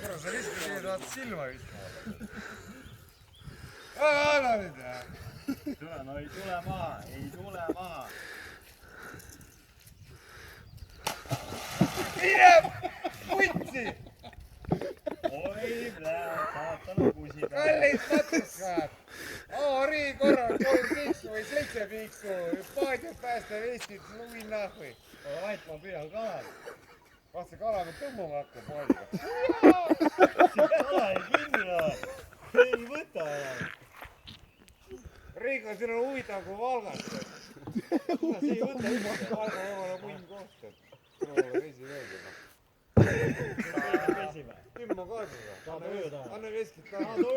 Korra sa viskad ja tahad silma viskama. Anna nüüd jah. Tule, no ei tule maha, ei tule maha. Mine putsi! Oi, saatana kusida. Kallid matuskad! Aari korra 3 piiksu või 7 piiksu. Paadjad päästa Eestit, luvi nahvi. Vait, ma püüan kalal. Vaat see kala nüüd tõmbama hakkab paadjad. Kala ei kinni. Ei võta enam. Riiga, siin on huvitav kui valgast. Kuule, see ei võta üldse. Valga omale punn kohta. Sul on reisi veelgi. Timmo kaardiga. Anne veskit anna.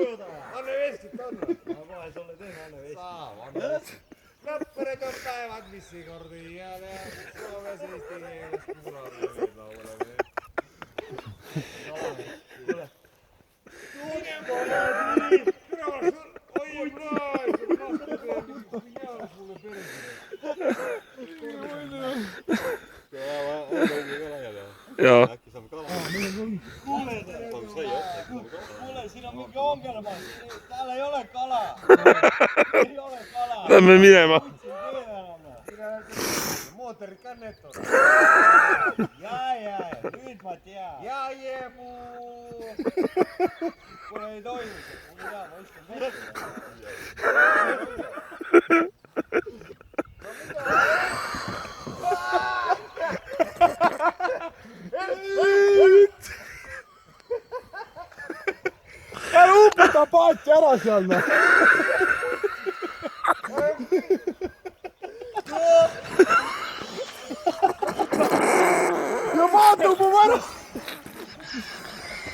Anne veskit anna. Ma kohe sulle teen, anne veskit. Saab, anne veskit. Lõppurid on päevad, mis ei kordi head ja Soomes Eesti keeles kuulame veel laulame. Tule. Oi, praegu, sul nahku teeb, jääb mulle perse. Jaa. Kuule, siin on mingi ongelma. Tääl ei ole kala. Ei ole kala. Lähme minema. Mootorid ka neto. Jaa, nüüd ma tean. Ja jepuu. Kuule ei toimu. Mul ei tea, ma istun vette. Ära uputa paati ära seal, noh! Ja vaata, kui ma ära!